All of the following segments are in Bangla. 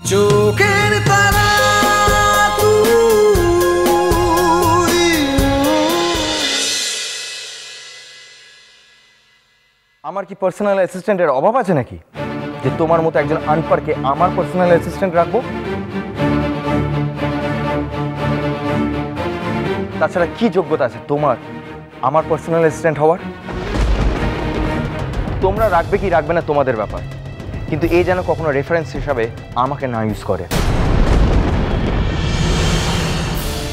চোখের তারা আমার কি পার্সোনাল অ্যাসিস্ট্যান্টের অভাব আছে নাকি যে তোমার মতো একজন আনপারকে আমার পার্সোনাল অ্যাসিস্ট্যান্ট রাখবো? তাছাড়া কি যোগ্যতা আছে তোমার আমার পার্সোনাল অ্যাসিস্ট্যান্ট হওয়ার? তোমরা রাখবে কি রাখবে না তোমাদের ব্যাপার, কিন্তু এই যেন কখনো রেফারেন্স হিসাবে আমাকে না ইউজ করে।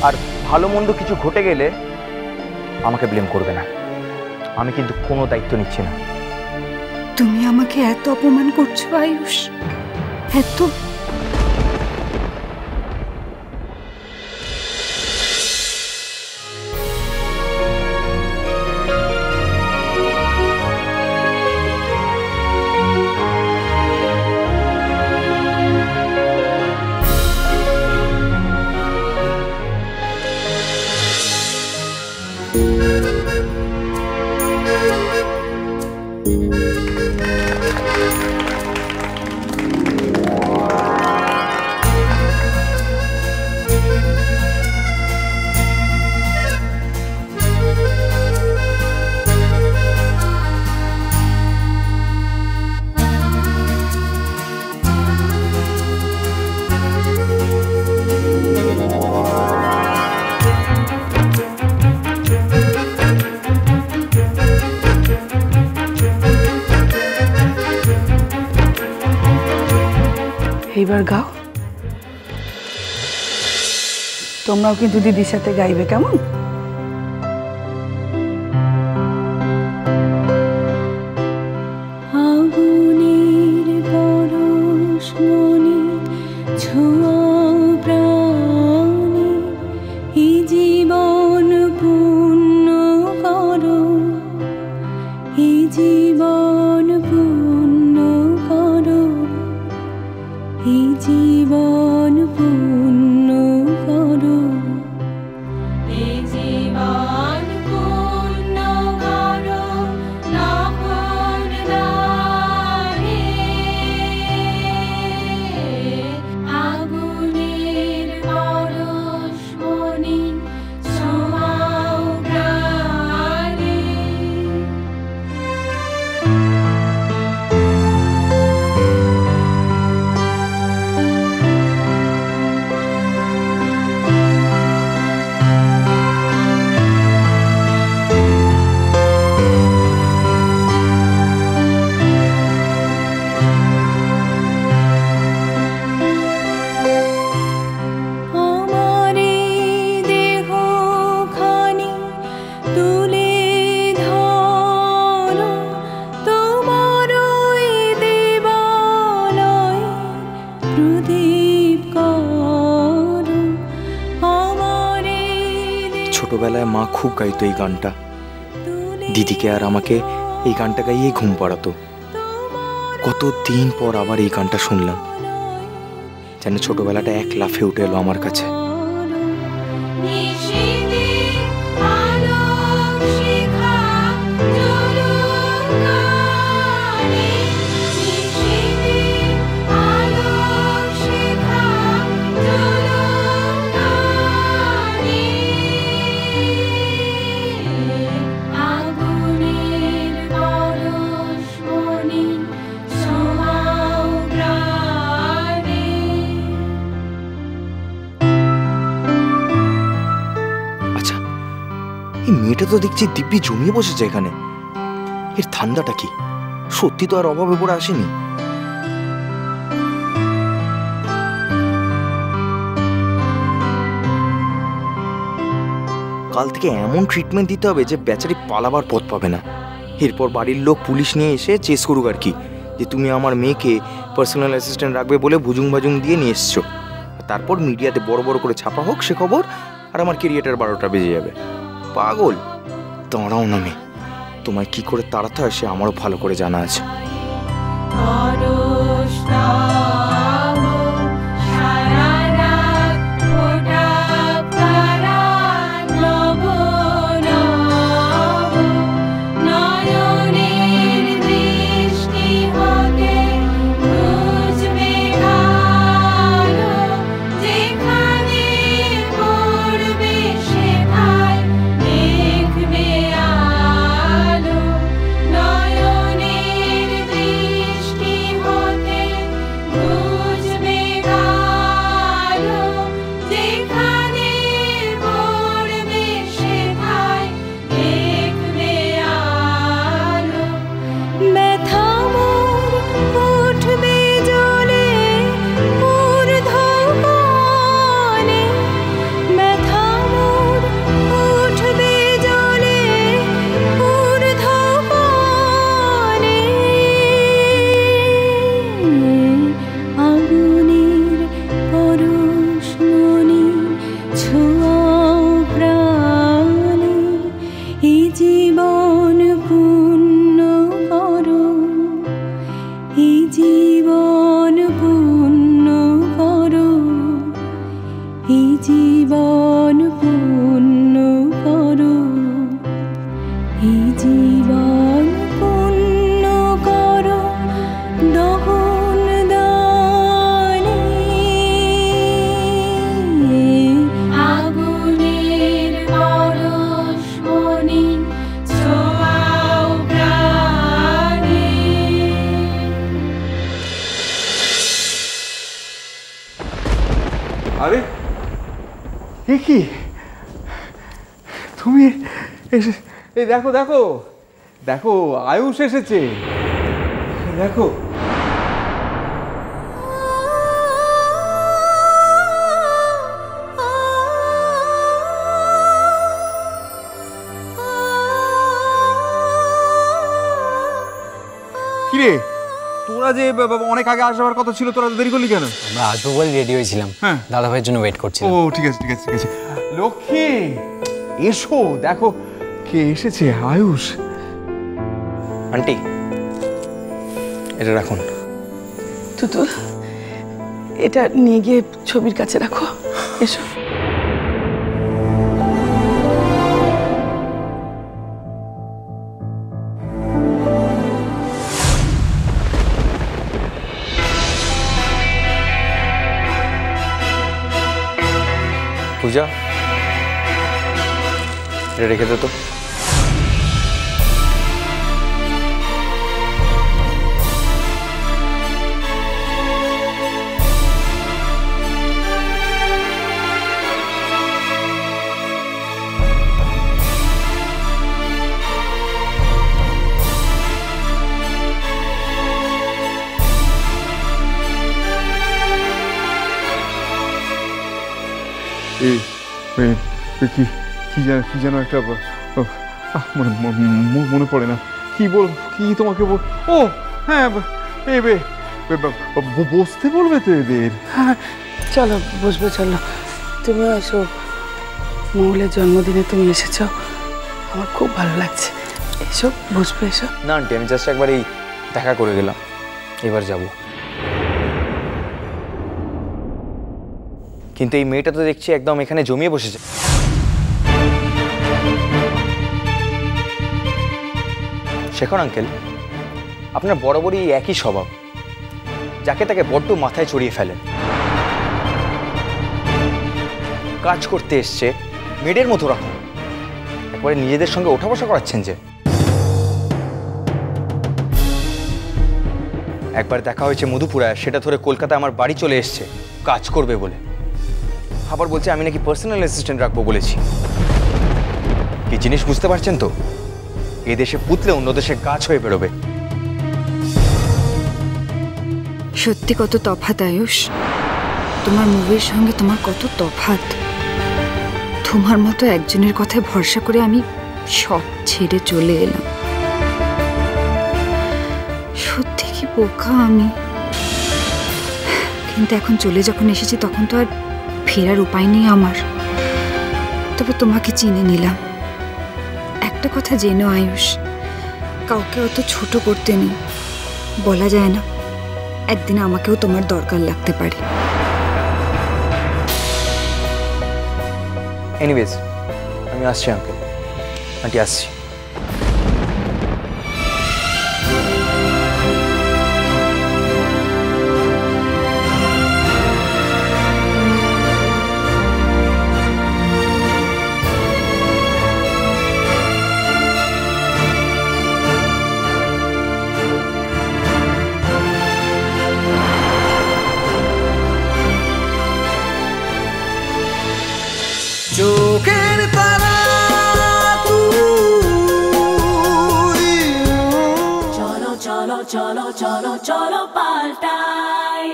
আর ভালো মন্দ কিছু ঘটে গেলে আমাকে ব্লেম করবে না, আমি কিন্তু কোনো দায়িত্ব নিচ্ছি না। তুমি আমাকে এত অপমান করছো আয়ুষ, এত? এইবার গাও, তোমরাও কিন্তু দিদির সাথে গাইবে, কেমন? আগুনের পরশ মনে ছোঁয়াও প্রাণে, এই জীবন পূর্ণ করো, এই জীবন পূর্ণ করো, এই জীবন পূর্ণ করো, এই জীবন পূর্ণ করো, নখন দানে আগুনের পরশ মনে ছোঁয়াও প্রাণে। ছোটবেলায় মা খুব গাইতো এই গানটা, দিদিকে আর আমাকে এই গানটা গাইয়েই ঘুম পাড়াতো। কতদিন পর আবার এই গানটা শুনলাম, যেন ছোটবেলাটা এক লাফে উঠে এলো আমার কাছে। মেয়েটা তো দেখছি দিব্যি জমিয়ে বসেছে এখানে, এর ধান্দাটা কি? সত্যি তো আর অভাবে পড়ে আসেনি। কাল থেকে এমন ট্রিটমেন্ট দিতে হবে যে বেচারি পালাবার পথ পাবে না। এরপর বাড়ির লোক পুলিশ নিয়ে এসে চেস করুক আর কি, যে তুমি আমার মেয়েকে পার্সোনাল অ্যাসিস্ট্যান্ট রাখবে বলে ভুজুং ভাজুং দিয়ে নিয়ে এসছো। তারপর মিডিয়াতে বড় বড় করে ছাপা হোক সে খবর, আর আমার ক্যারিয়ারের 12টা বেজে যাবে। পাগল! দাঁড়াও না মেয়ে, তোমায় কি করে তাড়াতে হয় সে আমারও ভালো করে জানা আছে। আরে এ কি তুমি এসে এই দেখো দেখো দেখো আয়ুষ এসেছে দেখো কিরে তোরা যে অনেক আগে আসবার কথা ছিল তোরা দেরি করলি কেন? আমরা আসবো বলে রেডি হয়েছিলাম, দাদা ভাইয়ের জন্য ওয়েট করছিলাম। ও ঠিক আছে ঠিক আছে ঠিক আছে। লক্ষ্মী এসো, দেখো কে এসেছে, আয়ুষ। আন্টি এটা রাখুন। তুতুল, এটা নিয়ে গিয়ে ছবির কাছে রাখো। এসো। পূজা এটা রেখে দে তো। কি কি যেন একটা মনে পড়ে না, কি বল কি তোমাকে বল। ও হ্যাঁ বসতে বলবে তো এদের। হ্যাঁ চলো বসবে, চলো তুমিও এসো। মৌলের জন্মদিনে তুমি এসেছো, আমার খুব ভালো লাগছে। এসো বসবে, এসো। না আন্টি আমি জাস্ট একবার এই দেখা করে গেলাম, এবার যাব। কিন্তু এই মেয়েটা তো দেখছি একদম এখানে জমিয়ে বসেছে। শেখর আঙ্কেল, আপনার বরাবরই একই স্বভাব, যাকে তাকে বড্ড মাথায় চড়িয়ে ফেলেন। কাজ করতে এসছে মেয়েদের মতো রাখুন, একবারে নিজেদের সঙ্গে ওঠা বসা করাচ্ছেন যে। একবার দেখা হয়েছে মধুপুরায়, সেটা ধরে কলকাতায় আমার বাড়ি চলে এসছে কাজ করবে বলে। আবার বলছে আমি নাকি পার্সোনাল অ্যাসিস্ট্যান্ট রাখবো বলেছি। কি জিনিস বুঝতে পারছেন তো? এই দেশে পুতলে অন্য দেশে গাছ হয়ে বেরোবে। সত্যি কত তফাৎ আয়ুষ, তোমার মুভির সঙ্গে তোমার কত তফাৎ। তোমার মতো একজনের কথায় ভরসা করে আমি সব ছেড়ে চলে এলাম। সত্যি কি বোকা আমি। কিন্তু এখন চলে যখন এসেছি তখন তো আর ফেরার উপায় নেই আমার। তবে তোমাকে চিনে নিলাম। একটা কথা জেনো আয়ুষ, কাউকে অত ছোট করতে নেই, বলা যায় না একদিন আমাকেও তোমার দরকার লাগতে পারে। এনিওয়েজ আমি আসছি আঙ্কেল, আন্টি আসছি। চোখের তারা তুই। চলো চলো চলো চলো চলো পাল্টাই।